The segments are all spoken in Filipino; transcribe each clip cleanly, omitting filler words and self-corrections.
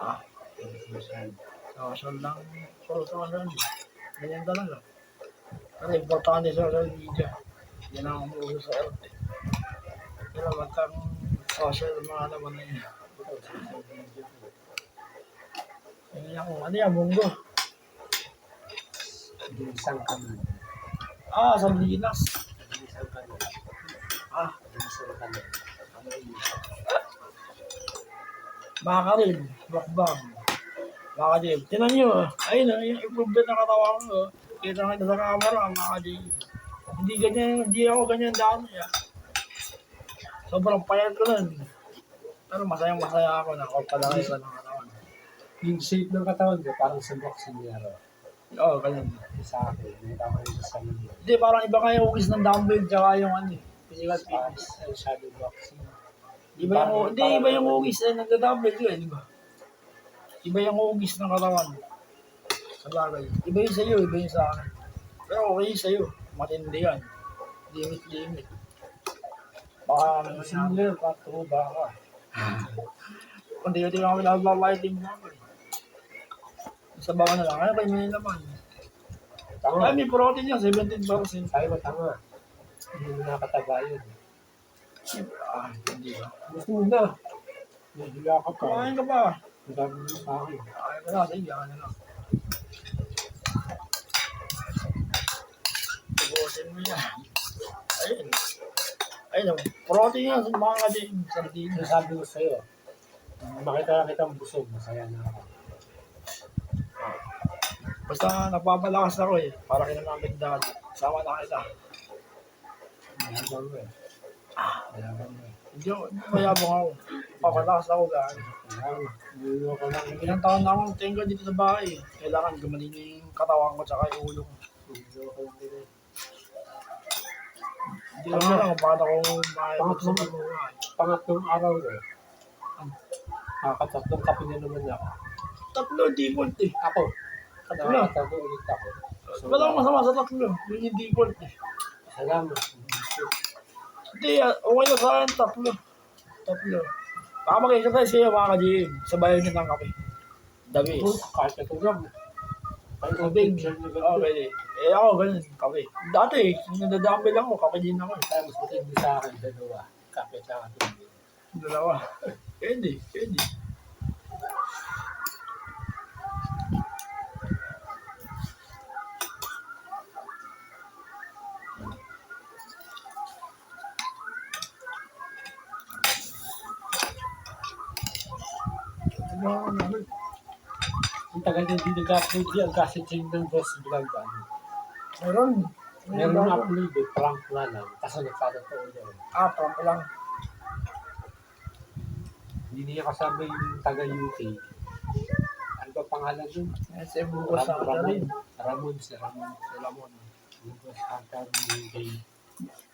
Ah, social lang. Social lang. Ganyan talaga. Pero importante sa social media. Yan ang umuuso sa earth. Pero magkang social mga naman na yun. Ano yan, munggo? Ginisang kanan. Sa Linas. Ginisang kanan. Ginisang kanan. Makakaril, bakbang. Makakaril. Tinan nyo, ayun yung improvement ng katawan ko. Kita nga sa camera, makakaril. Hindi ako ganyan dati. Sobrang payat ko nun. Pero masayang-masaya ako na palaki ko ng katawan. Yung shape ng katawan ko, parang sa boxing niya. Oo, ganyan. Sa akin, may tama rin sa sarili. Hindi, parang iba nga yung ugis ng dumbbell tsaka yung physical fitness. Shadow boxing. Iba yung ugis na nagda-dumbbell ko di ba? Iba yung ugis ng katawan. Sa bagay. Iba yung sa'yo, iba yung sa akin. Pero okay yung sa'yo. Matindi yan. Limit. Baka Similar, patuba ka. Kunti-kunti kami nagbabiting mo ako. Sa baka na lang, kaya kayo may naman. Ay, may protein yan, 17%. Sabi mo, tama. Hindi mo nakataba yun. Hindi ba? Gusto mo na. Nahiga ka pa. Kumain ka ba? Ang dami mo sa akin. Kumain ka na, sige, ano na. Tubusin mo yan. Ayun, protein yan, mga kadim, sardina. Sabi ko sa'yo, makita kitang busog, masaya na ako. Basta napapalakas ako para kinamamit dati. Sama na kita. Mayabang mo eh. Mayabang mo eh. Hindi mayabang ako. Papalakas ako gano'n. Mayabang ko lang. Ilang taon na akong tinggal dito sa bahay. Kailangan gumaling yung katawan ko tsaka yung ulo ko. Hindi lang lang bakit ako maayos sa buhay. Pangatlong araw eh. Nakakatatlong kape na naman ako. 3 default Ako. Tatlo. Nakakatatlong ulit ako. Wala akong masama sa 3. Yun yung default Salamat. Hindi, okay na sa akin, 3. Baka mag-exercise kayo mga ka-GM. Sabayan nyo ng kape. Dabi. Kahit ito lang. Tubig. Okay. Ako ganun, kape. Dati, nadadamay lang ako, kape din ako. Kaya mas matindi sa akin, dalawa. Kape at saka tubig. 2. Pwede. Ang tagal na hindi nag-upload yan kasi change ng boss vlog. Meron upload eh, prank na lang. Kasi nagkatotoo yan. Prank lang. Hindi niya kasama yung taga-UK. Ano ba pangalan yun? Si Bugos sa rin. Ramon. Bugos Hunter UK.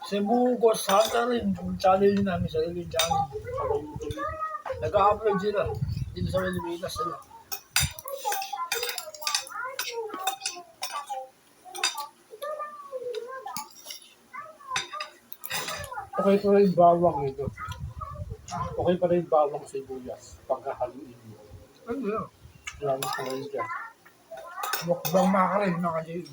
Si Bugos sa rin. Yung channel din namin, sarili channel. Taga-UK. Nag-upload sila. Dito sa Pilipinas sila. Okay pa rin bawang ito. Okay pa rin bawang sibuyas. Pagkahaluin mo. Ano yun? Wala mo pa rin dyan. Mukbang makarin mga ka-GM.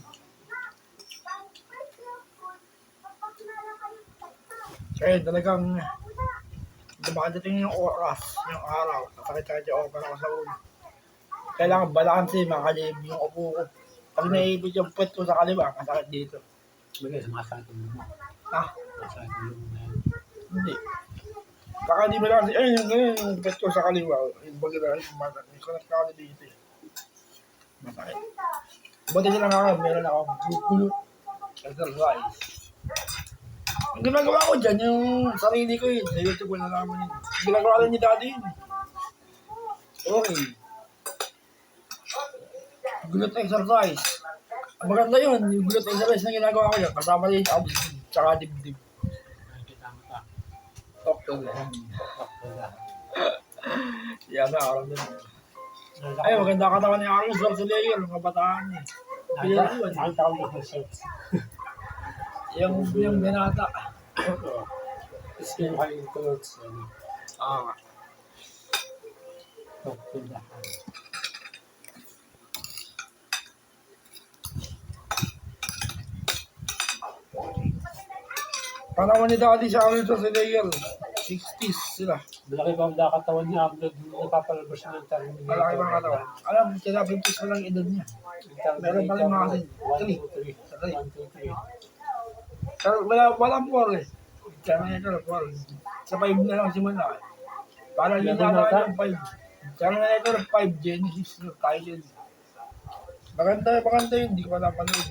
Kaya talagang dumadating yung oras, yung araw. Nakakita yung oras ako sa ulo. Kailangan balanse mga ka-GM yung upo ko. Pag naibig yung puwet ko sa kaliwa, masakit dito. Bagay, sumasakit mo. Sumasakit mo na yan. Hindi. Baka di ba lang, yung puwet ko sa kaliwa, yung bagay yung masakit. Yung kalat dito masakit. Buti nila nga, meron akong gulo. Exercise. Yung ginagawa ko dyan, yung sarili ko sa YouTube ko na naman yun. Yung ginagawa lang ni daddy yun. Okay. Gulot exercise. Maganda yun, yung gulot exercise na ginagawa ko dyan. Kasama rin yung abs, tsaka dibdib. Talk to them. Yan na, alam din. Ay, maganda katawan ni Arnold Schwarzenegger, yung kabataan niya. Nakita ko yung shirts. Yung binata. Skin high clothes. Pagpundahan. Panahon ni Daddy sa amin sa layer. 60s sila. Malaki pa ang katawan niya. Ang napapalabas niya ng Terminator. Malaki bang katawan. Alam, kaya 50s pa lang edad niya. Meron pa rin mga kasi. 1, 2, 3. 1, 2, 3. Pero walang 4 eh. Terminator 4. Sa 5 na lang simula. Parang yun na lang 5. Terminator 5 Genesis title. Maganda yun. Hindi ko pa napanood.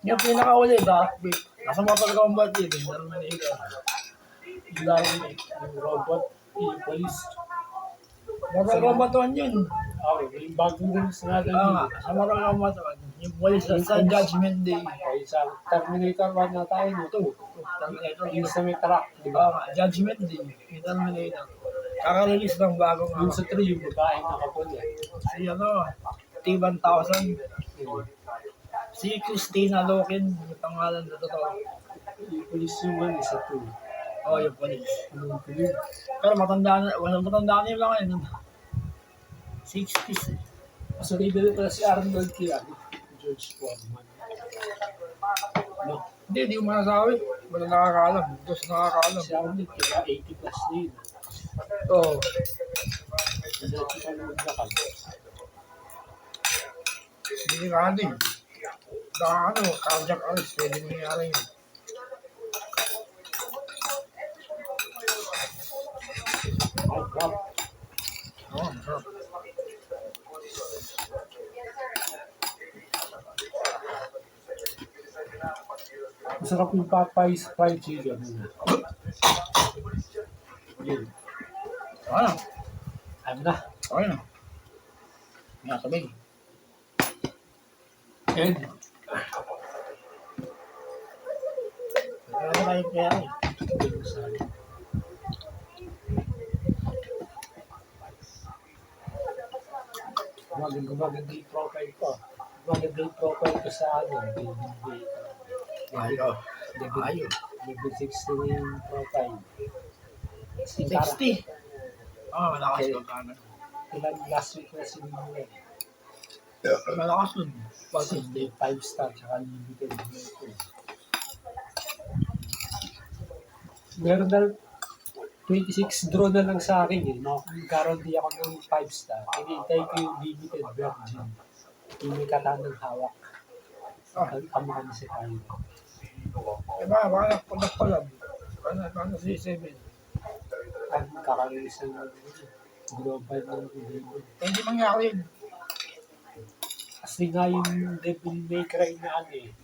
Yung pinakauli, Dark Beat. Nasa Mortal Kombat yun. Terminator. Yung robot, yung police. Mortal Kombat 1 yun. Yung bagong release na natin. Sa Mortal Kombat 1. Yung police sa Judgment Day. Okay, sa Terminator 1 na tayo, no? Terminator. Yung sa may truck, di ba? Judgment Day. Yung Terminator. Kaka-release ng bagong Yung sa 3, yung babae nakapula. Si T-1000. Si Christina Loken. Yung pangalan na totoo. Yung police yung one, isa 2. Yung police. Anong tuloy? Pero matanda na yung mga yun. 60s eh. Mas original pala si Arnold kaya, George Foreman. No? Hindi ko masasabi. Wala nakakaalam. Diyos nakakaalam. Si Arnold kaya 80 plus na yun. Oo. Dati ka naman nakal. Hindi ka ano eh. Baka cardiac arrest. Pwede mangyari yun. Wow. Masarap. Masarap yung Popeyes fried chicken. Yun. Ano? Ano na? Okay na. Nga sabay. And, Kaya tayo kaya eh. maganda yung profile ko. Maganda yung profile ko sa Ayaw. level 60 na yung profile. 60. Malakas yung kanan. Ilan last week na sinimula. Malakas nun. Kasi 5 star tsaka limited. Meron na 26 draw na lang sa akin eh. Nagkaroon di ako ng 5 star. Hinihintay ko yung limited virgin. Yung may katanang hawak. Kamuhan si Kyle. Baka nagpalag. Baka si 7. Ang kakalinis ng global ng devil. Hindi mangyari yun. Kasi nga yung Devil May Cry na ano eh.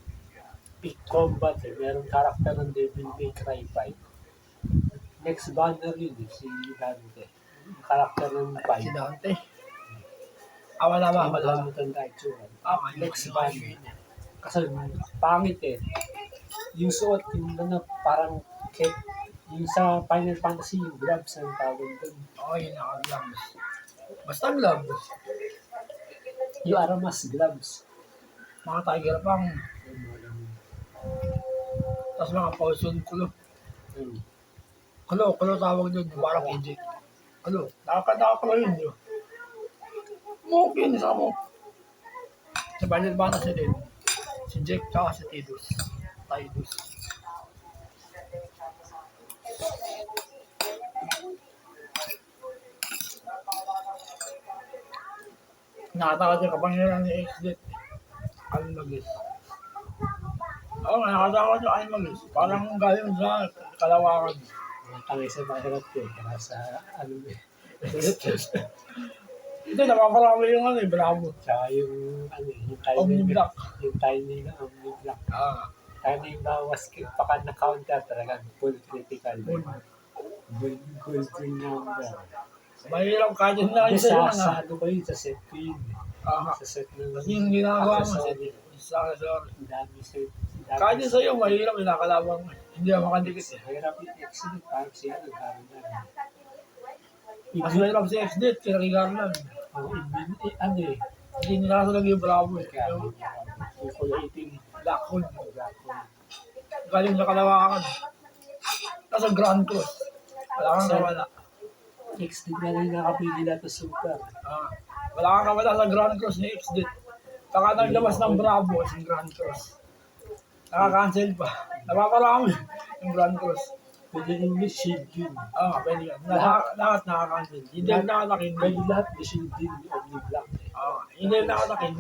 Peak Combat eh. Merong karakter ng Devil May Cry 5. Next banner yun eh. Si Dante. Yung karakter ng 5. Si Dante. Wala ba? Wala mo tanda itsura. Next banner. Yun. Kasi pangit eh. Yung suot, yung ano, parang kit. Yung sa Final Fantasy, yung gloves ang tawag doon. Yun naka-gloves. Basta gloves. Yung Aramas gloves. Mga tiger pang. Tapos mga poison kulo. Kulo tawag doon. Parang EJ. Kulo. Nakakakulo yun yun. Mook yun. Isa mo. Sa Final Fantasy din. Si Jack tsaka si Tidus. Nakatawad yung kapangyarihan ni X-Lit. Almagis. Nakatawad yung Almagis. Parang galing sa Kalawakan. Ang isa mahirap yun. Kaya sa ano eh. Ito, napaparami yung Bravo. Tsaka yung ano eh. Yung Omni Black. Yung timing na Omni Black. Kaya na yung bawas paka na-counter talaga. Full critical. Full green number. Mahirap kahit yun lang Sa isa yun. ano ko yun, sa set ko yun. Sa set ng Kasi yung ginagawa mo sa dami sa kahit yun sa'yo, mahirap yung nakalabang mo. Hindi ako makadikit eh. Hirap yung exit, parang siya nagkaroon na. Mas mahirap si X-Dit, kaya Ricardo. Ano eh, Hindi nila nasa yung Bravo eh. kaya yung kulay itim, Black Hole. black hole. Galing sa Kalawakan. Nasa Grand Cross. Wala kang nawala. X din na lang nakapili na ito super. Wala kang nawala sa Grand Cross ni X-Dit. Baka naglabas ng Bravo sa Grand Cross. Nakaka-cancel pa. Napaparami yung Grand Cross. Pwede rin may shield yun. Pwede yan. Lahat nakaka-cancel. Hindi yung nakatakin. Pwede lahat may shield din. Omni Black. Hindi yung nakatakin.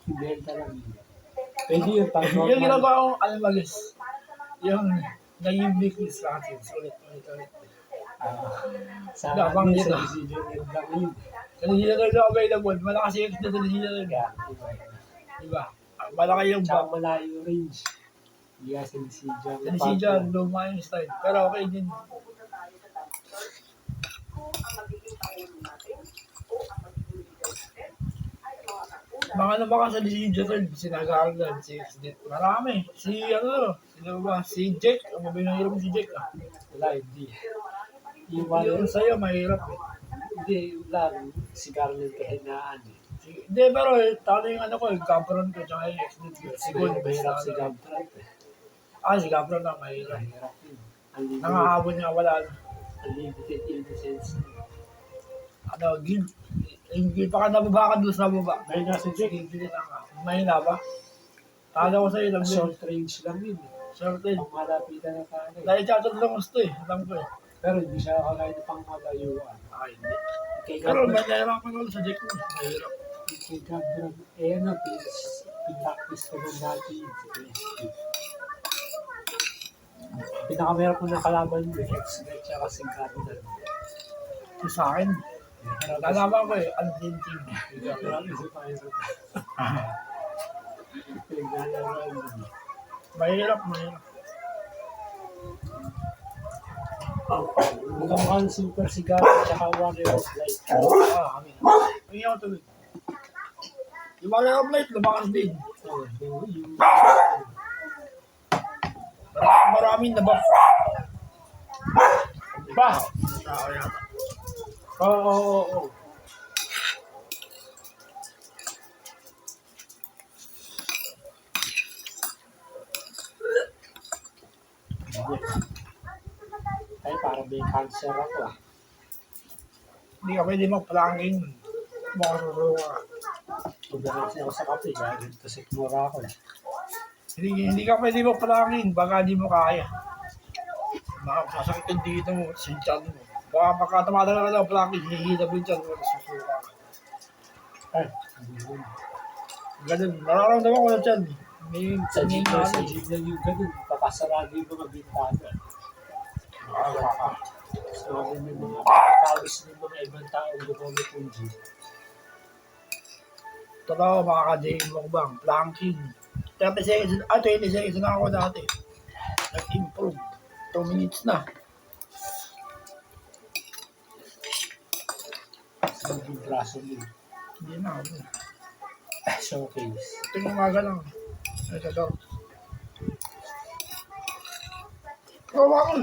Ibenta lang yun. Pwede yun pang Yung normal. ginagawa kong alamagis. Yung naging weeklies cancel. Ulit. Sa Labang akin, dito. sa decision yun lang yun. Kasi hindi na rin available. Malakas yung X-Dit na hindi na rin. Kaya, Diba? Malaki yung tsaka back. malayo range. Hindi ka sa decision. Kasi si John, luma yung style. Pero okay din. Mga naman sa decision, sinagalan, si X-Dit. Marami. Si Jake. Ang mabinahirap mo si Jake. Wala, hindi. Yung sa'yo, mahirap eh. Hindi, lang. Si Garland kahinaan eh. Hindi, pero talo yung yung Gabron ko, tsaka yung X-Dit ko. Siguro, Mahirap si Gabtrap eh. Si Gabron na mahirap. Mahirap yun. Unlimited, Nangahabol niya, wala na. unlimited innocence. Guilt. Hindi pa ka nababa ka doon sa baba. May nasa Jack. Mahina ba? Talo ko sa'yo, lang yun. Short range lang yun eh. Short range. Ang malapitan na tayo eh. Dahil chatod lang gusto eh. Alam ko eh. Pero hindi siya kakain pang malayuan. Hindi. Kay Pero Gabtrap, mahirapan ako sa Jake mo. Mahirap. kay Gabtrap, pinaktis ko ng dati yun sa PSG. Pinakamera ko na kalaban yung X-Men tsaka si Garland. So, sa akin, lalaman ko eh, untinting. Marami sa tayo. Kay Garland. Mahirap. Mukhang super si Garland tsaka Warrior of Light. Kami. Hindi ako tuloy. Yung Warrior of Light, lumakas din. Maraming nabuff. Ba? Tao yata. Oo. Ay, parang may cancer ako ah. Hindi ka pwede mag-planking. Baka susuka ka. Pagdating siya ako sa kape, dahil kasi kumura ako eh. Hindi ka pwede mag-planking. Baka di mo kaya. Baka sasakitin dito mo, sintiyan mo. Baka tumada ka ng planking, hihita mo yung tiyan mo, susuka ka. Ay, Ganun. Nararamdaman ko na tiyan. May sa gym na sa gym lang yung ganun, papasarado yung mga bintana. So, may mga pawis ng mga ibang taong gumamit ng gym. Totoo, makaka-day mo bang planking. 30 seconds, 20 seconds na ako dati. Nag-improve. 2 minutes na. Sa mga braso mo. Hindi na ako. Showcase. Ito yung umaga lang. Ay, totoo. Kawa ko.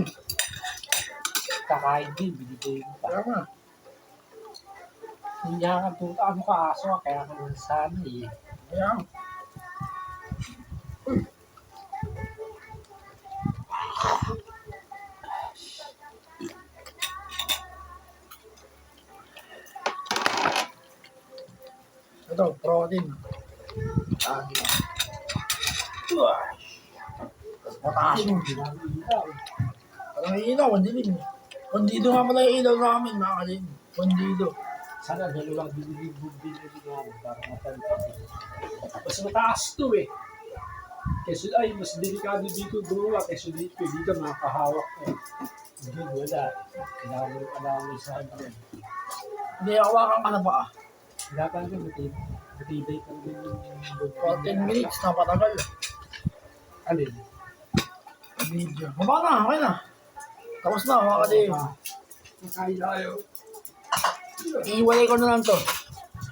Kakain din, binibigay mo pa. Kaya nga. Hindi niya ka aso, kaya ka nang sana eh. Kaya nga. Ito, protein. Potassium. Parang ilaw, hindi din. Bandido nga pala yung ilaw namin, mga kalin. Bandido. Sana dalawang binibig-bubig na din namin para mapalitan. Mas mataas to eh. Kasi ay, mas delikado dito gumawa kasi dito, hindi ka makakahawak eh. Hindi, wala. Kailangan mo alam sa akin. Hindi, hawakan ka na ba? Kailangan ka matibay ka rin yung 14 minutes, napatagal. Alin? Video. Baba na, okay na. Tapos na, mga kalin. Makain tayo. Iiwalay ko na lang to.